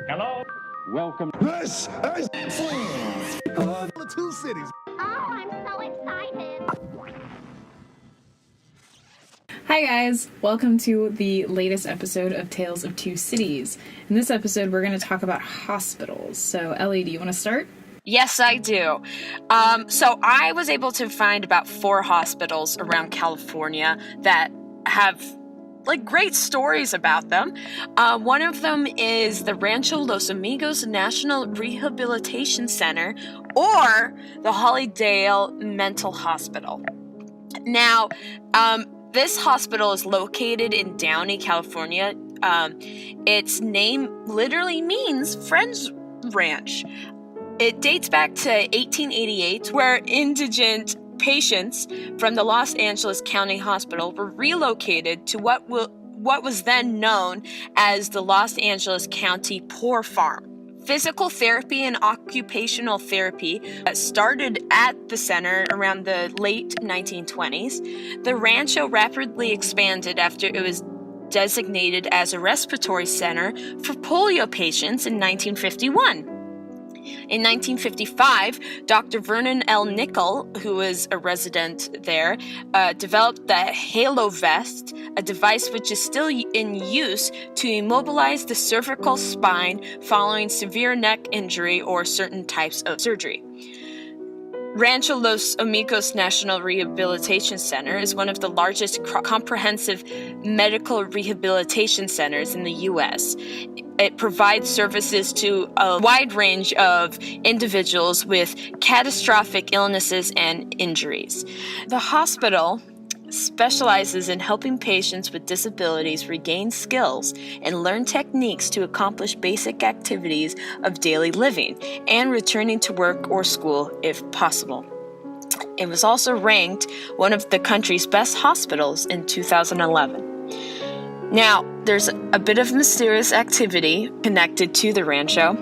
Hello? Welcome. This is the Two Cities. Oh, I'm so excited. Hi guys, welcome to the latest episode of Tales of Two Cities. In this episode, we're going to talk about hospitals. So, Ellie, do you want to start? Yes, I do. So I was able to find about 4 hospitals around California that have great stories about them. One of them is the Rancho Los Amigos National Rehabilitation Center, or the Hollydale Mental Hospital. Now, this hospital is located in Downey, California. Its name literally means Friends Ranch. It dates back to 1888, where indigent patients from the Los Angeles County Hospital were relocated to what was then known as the Los Angeles County Poor Farm. Physical therapy and occupational therapy started at the center around the late 1920s. The rancho rapidly expanded after it was designated as a respiratory center for polio patients in 1951. In 1955, Dr. Vernon L. Nickel, who was a resident there, developed the Halo Vest, a device which is still in use to immobilize the cervical spine following severe neck injury or certain types of surgery. Rancho Los Amigos National Rehabilitation Center is one of the largest comprehensive medical rehabilitation centers in the U.S. It provides services to a wide range of individuals with catastrophic illnesses and injuries. The hospital specializes in helping patients with disabilities regain skills and learn techniques to accomplish basic activities of daily living and returning to work or school if possible. It was also ranked one of the country's best hospitals in 2011. Now, there's a bit of mysterious activity connected to the rancho.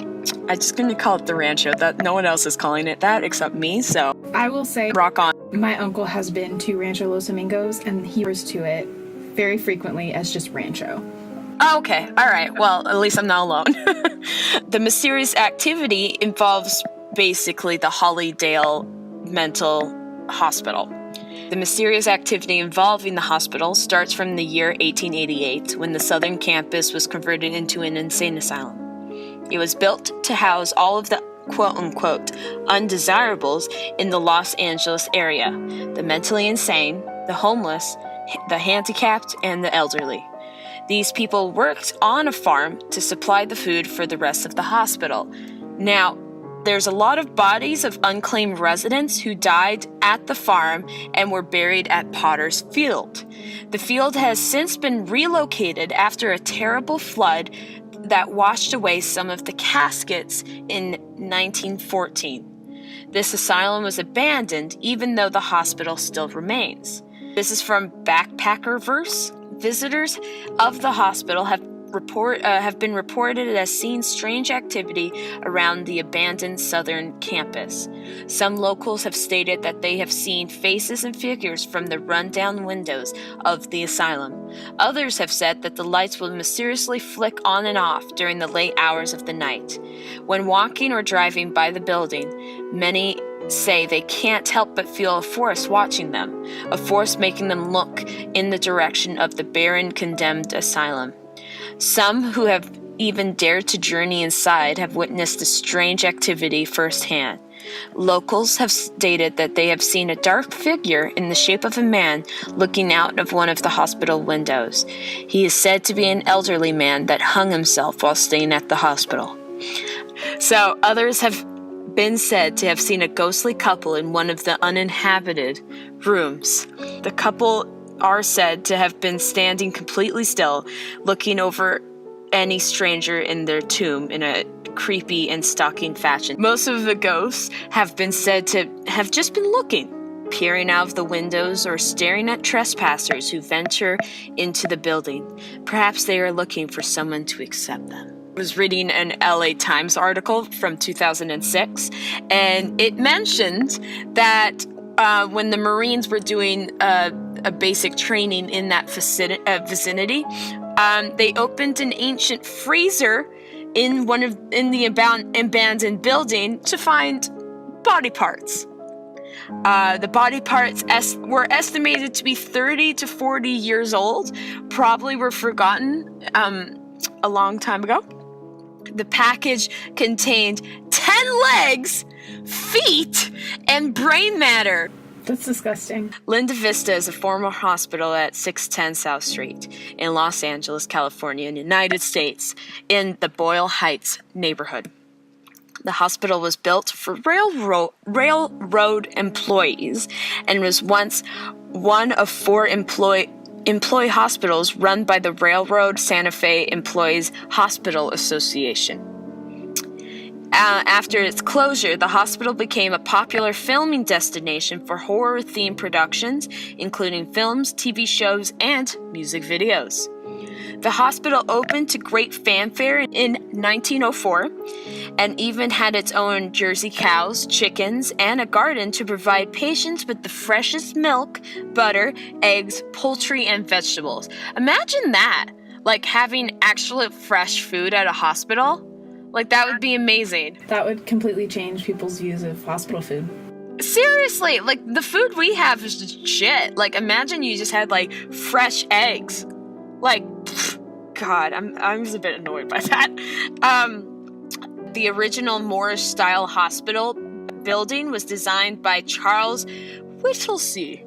I'm just going to call it the rancho. That no one else is calling it that except me, so I will say, rock on. My uncle has been to Rancho Los Amigos, and he refers to it very frequently as just Rancho. Okay, all right. Well, at least I'm not alone. The mysterious activity involves basically the Hollydale Mental Hospital. The mysterious activity involving the hospital starts from the year 1888, when the southern campus was converted into an insane asylum. It was built to house all of the quote-unquote undesirables in the Los Angeles area: the mentally insane, the homeless, the handicapped, and the elderly. These people worked on a farm to supply the food for the rest of the hospital. Now, there's a lot of bodies of unclaimed residents who died at the farm and were buried at Potter's Field. The field has since been relocated after a terrible flood that washed away some of the caskets in 1914. This asylum was abandoned even though the hospital still remains. This is from Backpackerverse. Visitors of the hospital have been reported as seeing strange activity around the abandoned southern campus. Some locals have stated that they have seen faces and figures from the rundown windows of the asylum. Others have said that the lights will mysteriously flick on and off during the late hours of the night. When walking or driving by the building, many say they can't help but feel a force watching them, a force making them look in the direction of the barren, condemned asylum. Some who have even dared to journey inside have witnessed the strange activity firsthand. Locals have stated that they have seen a dark figure in the shape of a man looking out of one of the hospital windows. He is said to be an elderly man that hung himself while staying at the hospital. So others have been said to have seen a ghostly couple in one of the uninhabited rooms. The couple are said to have been standing completely still, looking over any stranger in their tomb in a creepy and stalking fashion. Most of the ghosts have been said to have just been looking, peering out of the windows or staring at trespassers who venture into the building. Perhaps they are looking for someone to accept them. I was reading an LA Times article from 2006, and it mentioned that when the Marines were doing a basic training in that vicinity, They opened an ancient freezer in the abandoned building to find body parts. The body parts were estimated to be 30 to 40 years old, probably were forgotten a long time ago. The package contained 10 legs, feet, and brain matter. That's disgusting. Linda Vista is a former hospital at 610 South Street in Los Angeles, California, in the United States, in the Boyle Heights neighborhood. The hospital was built for railroad employees and was once one of 4 employee hospitals run by the Railroad Santa Fe Employees Hospital Association. After its closure, the hospital became a popular filming destination for horror-themed productions, including films, TV shows, and music videos. The hospital opened to great fanfare in 1904 and even had its own Jersey cows, chickens, and a garden to provide patients with the freshest milk, butter, eggs, poultry, and vegetables. Imagine that, like having actual fresh food at a hospital. Like, that would be amazing. That would completely change people's views of hospital food. Seriously, like, the food we have is just shit. Like, imagine you just had, like, fresh eggs. Like, God, I'm just a bit annoyed by that. The original Moorish-style hospital building was designed by Charles Whittlesey.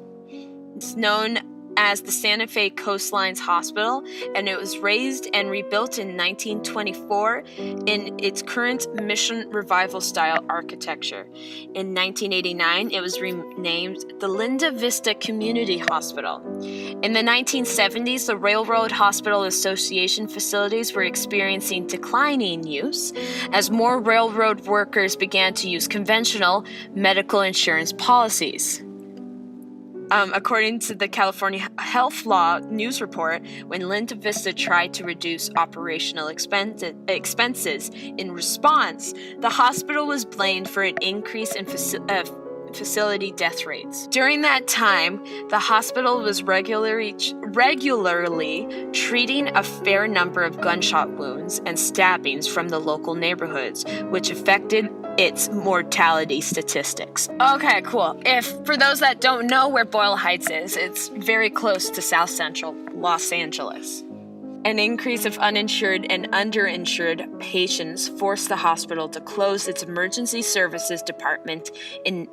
It's known as the Santa Fe Coastlines Hospital, and it was raised and rebuilt in 1924 in its current Mission Revival style architecture. In 1989, it was renamed the Linda Vista Community Hospital. In the 1970s, the Railroad Hospital Association facilities were experiencing declining use as more railroad workers began to use conventional medical insurance policies. According to the California Health Law News Report, when Linda Vista tried to reduce operational expenses in response, the hospital was blamed for an increase in facility death rates. During that time, the hospital was regularly treating a fair number of gunshot wounds and stabbings from the local neighborhoods, which affected its mortality statistics. Okay, cool. For those that don't know where Boyle Heights is, it's very close to South Central Los Angeles. An increase of uninsured and underinsured patients forced the hospital to close its emergency services department in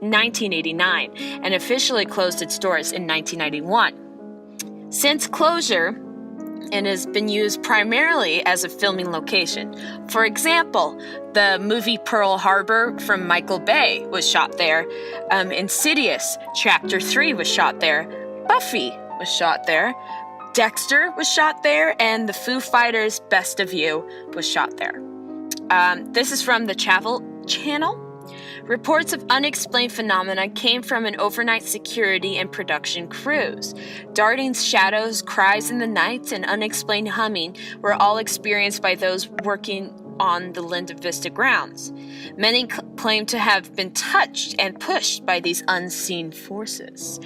1989 and officially closed its doors in 1991. Since closure, it has been used primarily as a filming location. For example, the movie Pearl Harbor from Michael Bay was shot there. Insidious Chapter 3 was shot there. Buffy was shot there. Dexter was shot there. And the Foo Fighters' Best of You was shot there. This is from the Travel Channel. Reports of unexplained phenomena came from an overnight security and production crews. Darting shadows, cries in the night, and unexplained humming were all experienced by those working on the Linda Vista grounds. Many claim to have been touched and pushed by these unseen forces.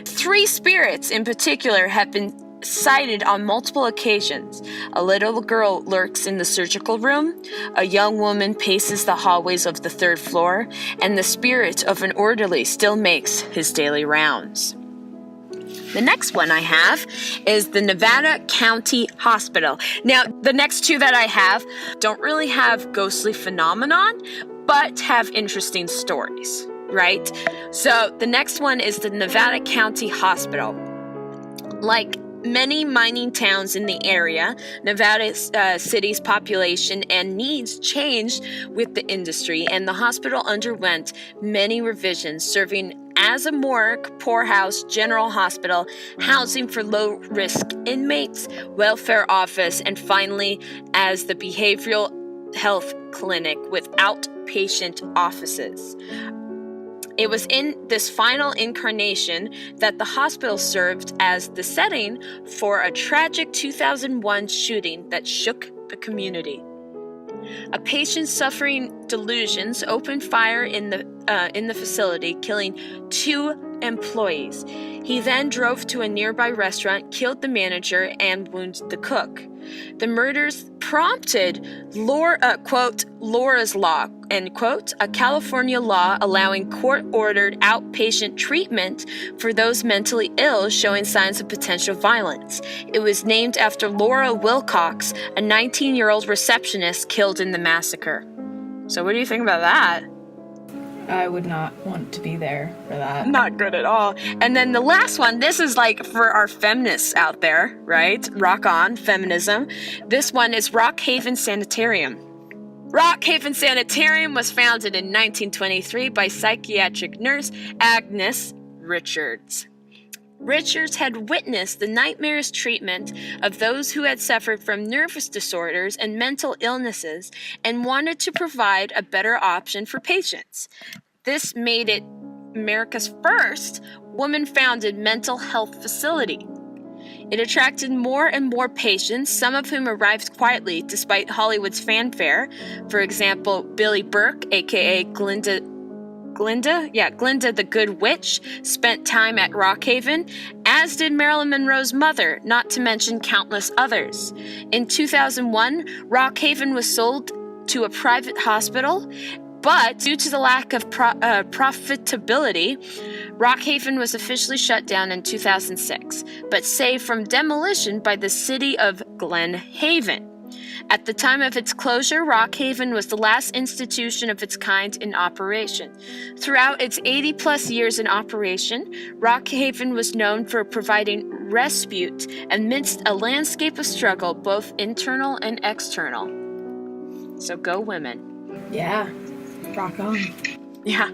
3 spirits in particular have been cited on multiple occasions. A little girl lurks in the surgical room, a young woman paces the hallways of the 3rd floor, and the spirit of an orderly still makes his daily rounds. The next one I have is the Nevada County Hospital. Now, the next 2 that I have don't really have ghostly phenomenon, but have interesting stories, right? So the next one is the Nevada County Hospital. Like many mining towns in the area, Nevada City's population and needs changed with the industry, and the hospital underwent many revisions, serving as a morgue, poorhouse, general hospital, housing for low-risk inmates, welfare office, and finally as the behavioral health clinic with outpatient offices. It was in this final incarnation that the hospital served as the setting for a tragic 2001 shooting that shook the community. A patient suffering delusions opened fire in the in the facility, killing 2 employees. He then drove to a nearby restaurant, killed the manager, and wounded the cook. The murders prompted Laura's Law, end quote, a California law allowing court-ordered outpatient treatment for those mentally ill showing signs of potential violence. It was named after Laura Wilcox, a 19-year-old receptionist killed in the massacre. So what do you think about that? I would not want to be there for that. Not good at all. And then the last one, this is like for our feminists out there, right? Rock on, feminism. This one is Rock Haven Sanitarium. Rock Haven Sanitarium was founded in 1923 by psychiatric nurse Agnes Richards. Richards had witnessed the nightmarish treatment of those who had suffered from nervous disorders and mental illnesses and wanted to provide a better option for patients. This made it America's first woman-founded mental health facility. It attracted more and more patients, some of whom arrived quietly despite Hollywood's fanfare. For example, Billy Burke, aka Glinda the Good Witch, spent time at Rock Haven, as did Marilyn Monroe's mother, not to mention countless others. In 2001, Rock Haven was sold to a private hospital, but due to the lack of profitability, Rock Haven was officially shut down in 2006, but saved from demolition by the city of Glen Haven. At the time of its closure, Rock Haven was the last institution of its kind in operation. Throughout its 80-plus years in operation, Rock Haven was known for providing respite amidst a landscape of struggle, both internal and external. So go women. Yeah. Rock on. Yeah.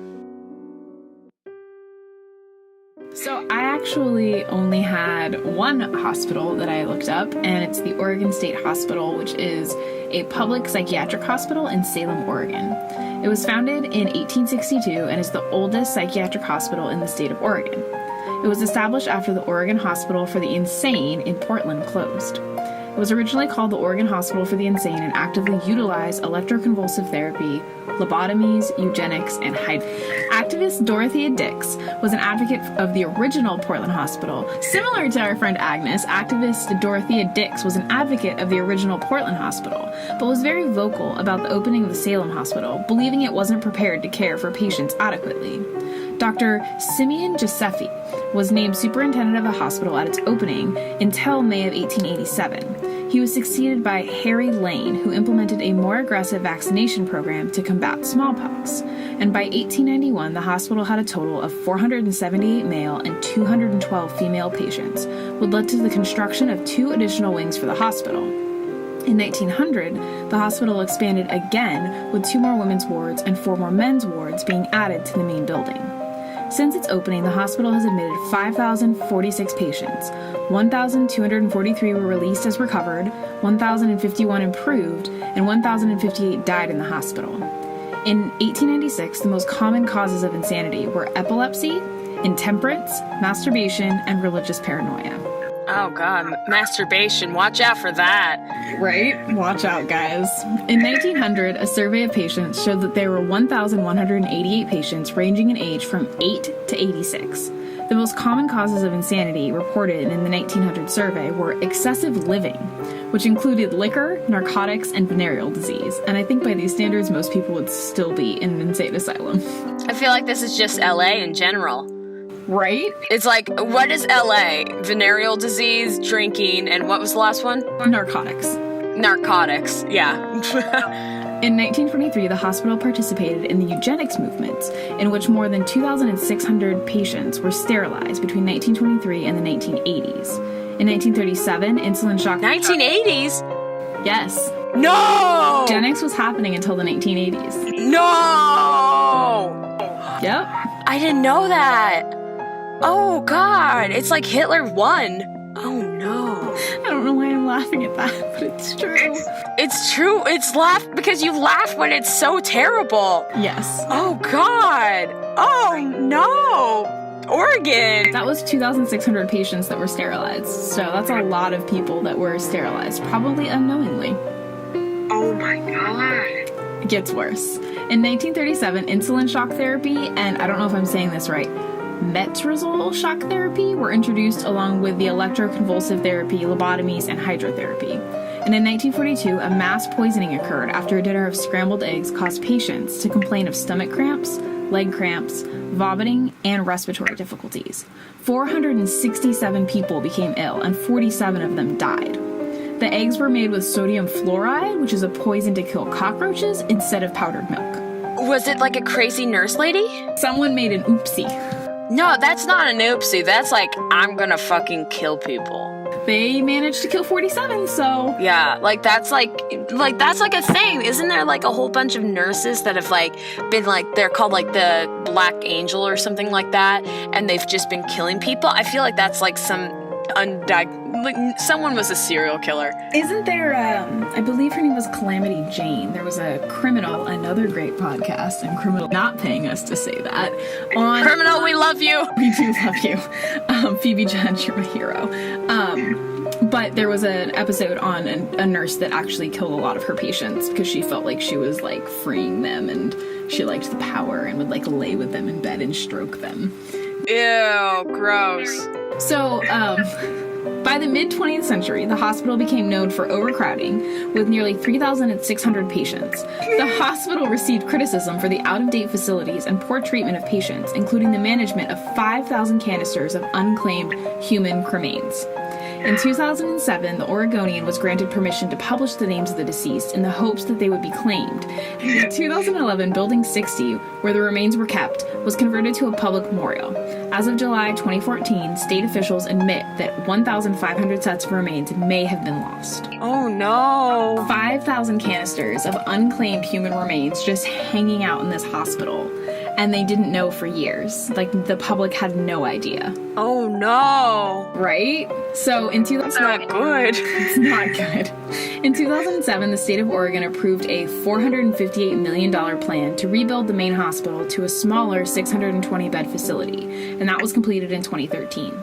So I actually only had one hospital that I looked up, and it's the Oregon State Hospital, which is a public psychiatric hospital in Salem, Oregon. It was founded in 1862 and is the oldest psychiatric hospital in the state of Oregon. It was established after the Oregon Hospital for the Insane in Portland closed. It was originally called the Oregon Hospital for the Insane and actively utilized electroconvulsive therapy, lobotomies, eugenics, and Activist Dorothea Dix was an advocate of the original Portland Hospital. Similar to our friend Agnes, activist Dorothea Dix was an advocate of the original Portland Hospital, but was very vocal about the opening of the Salem Hospital, believing it wasn't prepared to care for patients adequately. Dr. Simeon Giuseppe was named superintendent of the hospital at its opening until May of 1887. He was succeeded by Harry Lane, who implemented a more aggressive vaccination program to combat smallpox. And by 1891, the hospital had a total of 478 male and 212 female patients, which led to the construction of 2 additional wings for the hospital. In 1900, the hospital expanded again with 2 more women's wards and 4 more men's wards being added to the main building. Since its opening, the hospital has admitted 5,046 patients. 1,243 were released as recovered, 1,051 improved, and 1,058 died in the hospital. In 1896, the most common causes of insanity were epilepsy, intemperance, masturbation, and religious paranoia. Oh god, masturbation. Watch out for that. Right? Watch out, guys. In 1900, a survey of patients showed that there were 1,188 patients ranging in age from 8 to 86. The most common causes of insanity reported in the 1900 survey were excessive living, which included liquor, narcotics, and venereal disease. And I think by these standards, most people would still be in an insane asylum. I feel like this is just LA in general. Right? It's like, what is LA? Venereal disease, drinking, and what was the last one? Narcotics. Narcotics, yeah. In 1923, the hospital participated in the eugenics movement, in which more than 2,600 patients were sterilized between 1923 and the 1980s. In 1937, insulin shock... 1980s? Yes. No! Eugenics was happening until the 1980s. No! Yep. I didn't know that. Oh, God. It's like Hitler won. Oh, no. I don't know why I'm laughing at that, but it's true. It's true. It's laugh because you laugh when it's so terrible. Yes. Oh, God. Oh, no. Oregon. That was 2,600 patients that were sterilized. So that's a lot of people that were sterilized, probably unknowingly. Oh, my God. It gets worse. In 1937, insulin shock therapy, and I don't know if I'm saying this right, metrazole shock therapy were introduced along with the electroconvulsive therapy, lobotomies, and hydrotherapy. And in 1942, a mass poisoning occurred after a dinner of scrambled eggs caused patients to complain of stomach cramps, leg cramps, vomiting, and respiratory difficulties. 467 people became ill, and 47 of them died. The eggs were made with sodium fluoride, which is a poison to kill cockroaches, instead of powdered milk. Was it like a crazy nurse lady? Someone made an oopsie. No, that's not an oopsie. That's like, I'm gonna fucking kill people. They managed to kill 47, so... Yeah, like that's like a thing. Isn't there like a whole bunch of nurses that have like been like, they're called like the Black Angel or something like that, and they've just been killing people? I feel like that's like some like someone was a serial killer. Isn't there, I believe her name was Calamity Jane. There was a Criminal, another great podcast, and Criminal not paying us to say that. On Criminal, we love you. We do love you. Phoebe Judge, you're my hero. But there was an episode on a nurse that actually killed a lot of her patients because she felt like she was like freeing them, and she liked the power and would like lay with them in bed and stroke them. Ew, gross. So, by the mid-20th century, the hospital became known for overcrowding, with nearly 3,600 patients. The hospital received criticism for the out-of-date facilities and poor treatment of patients, including the management of 5,000 canisters of unclaimed human cremains. In 2007, the Oregonian was granted permission to publish the names of the deceased in the hopes that they would be claimed. In 2011, Building 60, where the remains were kept, was converted to a public memorial. As of July 2014, state officials admit that 1,500 sets of remains may have been lost. Oh no. 5,000 canisters of unclaimed human remains just hanging out in this hospital. And they didn't know for years. Like, the public had no idea. Oh no. Right? So in That's not good. It's not good. In 2007, the state of Oregon approved a $458 million plan to rebuild the main hospital to a smaller 620-bed facility, and that was completed in 2013.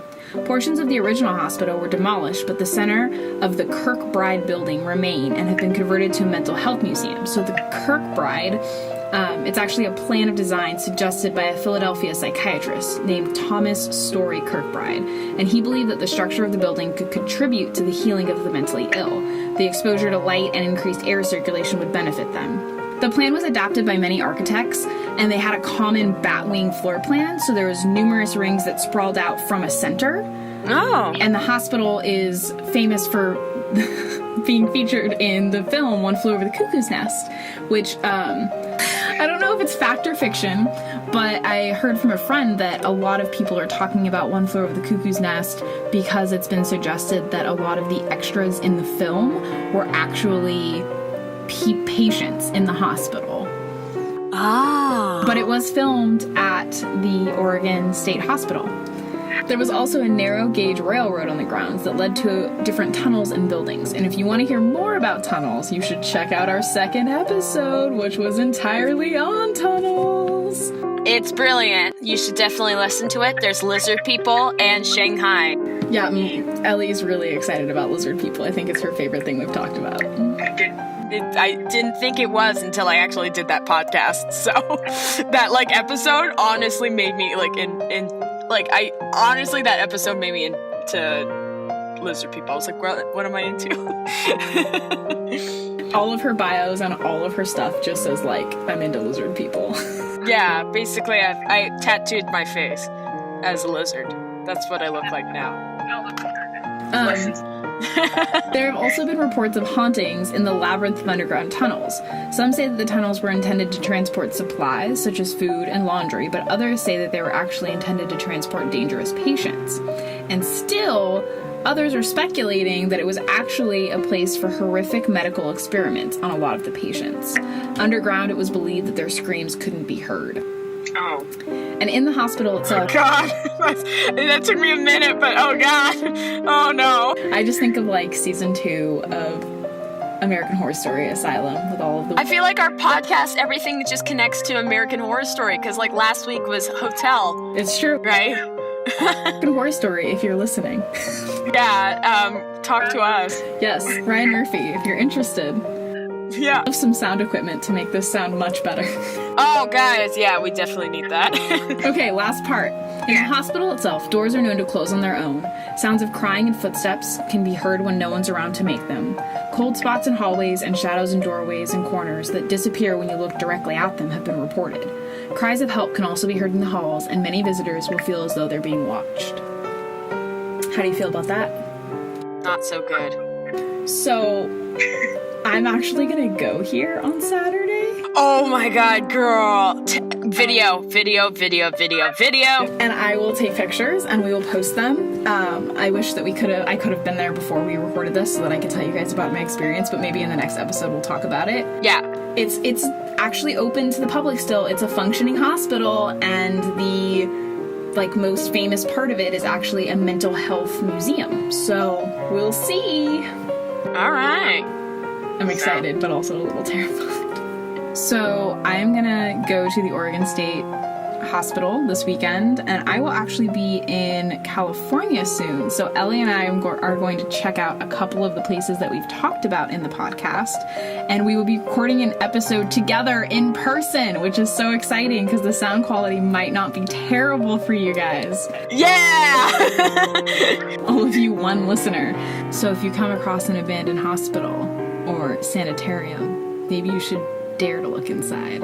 Portions of the original hospital were demolished, but the center of the Kirkbride building remain and have been converted to a mental health museum. So the Kirkbride, it's actually a plan of design suggested by a Philadelphia psychiatrist named Thomas Story Kirkbride, and he believed that the structure of the building could contribute to the healing of the mentally ill. The exposure to light and increased air circulation would benefit them. The plan was adopted by many architects, and they had a common batwing floor plan, so there was numerous rings that sprawled out from a center. Oh. And the hospital is famous for being featured in the film One Flew Over the Cuckoo's Nest, which, I don't know if it's fact or fiction, but I heard from a friend that a lot of people are talking about One Flew Over the Cuckoo's Nest because it's been suggested that a lot of the extras in the film were actually patients in the hospital. Ah. But it was filmed at the Oregon State Hospital. There was also a narrow gauge railroad on the grounds that led to different tunnels and buildings. And if you want to hear more about tunnels, you should check out our second episode, which was entirely on tunnels. It's brilliant. You should definitely listen to it. There's lizard people and Shanghai. Yeah, Ellie's really excited about lizard people. I think it's her favorite thing we've talked about. I didn't think it was until I actually did that podcast. So that episode honestly made me that episode made me into lizard people. I was like, what am I into? All of her bios and all of her stuff just says I'm into lizard people. Yeah, basically I tattooed my face as a lizard. That's what I look like now. There have also been reports of hauntings in the labyrinth of underground tunnels. Some say that the tunnels were intended to transport supplies, such as food and laundry, but others say that they were actually intended to transport dangerous patients. And still, others are speculating that it was actually a place for horrific medical experiments on a lot of the patients. Underground, it was believed that their screams couldn't be heard. Oh. And in the hospital itself... Oh, God. That took me a minute, but oh, God. Oh, no. I just think of, season 2 of American Horror Story Asylum with all of the... I feel like our podcast, everything just connects to American Horror Story, because, last week was Hotel. It's true. Right? American Horror Story, if you're listening. Yeah, talk to us. Yes, Ryan Murphy, if you're interested. Yeah. Have some sound equipment to make this sound much better. Oh, guys, yeah, we definitely need that. Okay, last part. In the hospital itself, doors are known to close on their own. Sounds of crying and footsteps can be heard when no one's around to make them. Cold spots in hallways and shadows in doorways and corners that disappear when you look directly at them have been reported. Cries of help can also be heard in the halls, and many visitors will feel as though they're being watched. How do you feel about that? Not so good. So, I'm actually gonna go here on Saturday. Oh my god, girl. Video. And I will take pictures and we will post them. I wish that I could have been there before we recorded this so that I could tell you guys about my experience, but maybe in the next episode we'll talk about it. Yeah. It's actually open to the public still. It's a functioning hospital, and the most famous part of it is actually a mental health museum. So we'll see. All right. I'm excited, but also a little terrified. So I'm gonna go to the Oregon State Hospital this weekend, and I will actually be in California soon. So Ellie and I are going to check out a couple of the places that we've talked about in the podcast, and we will be recording an episode together in person, which is so exciting because the sound quality might not be terrible for you guys. Yeah! All of you one listener. So if you come across an abandoned hospital or sanitarium, maybe you should dare to look inside.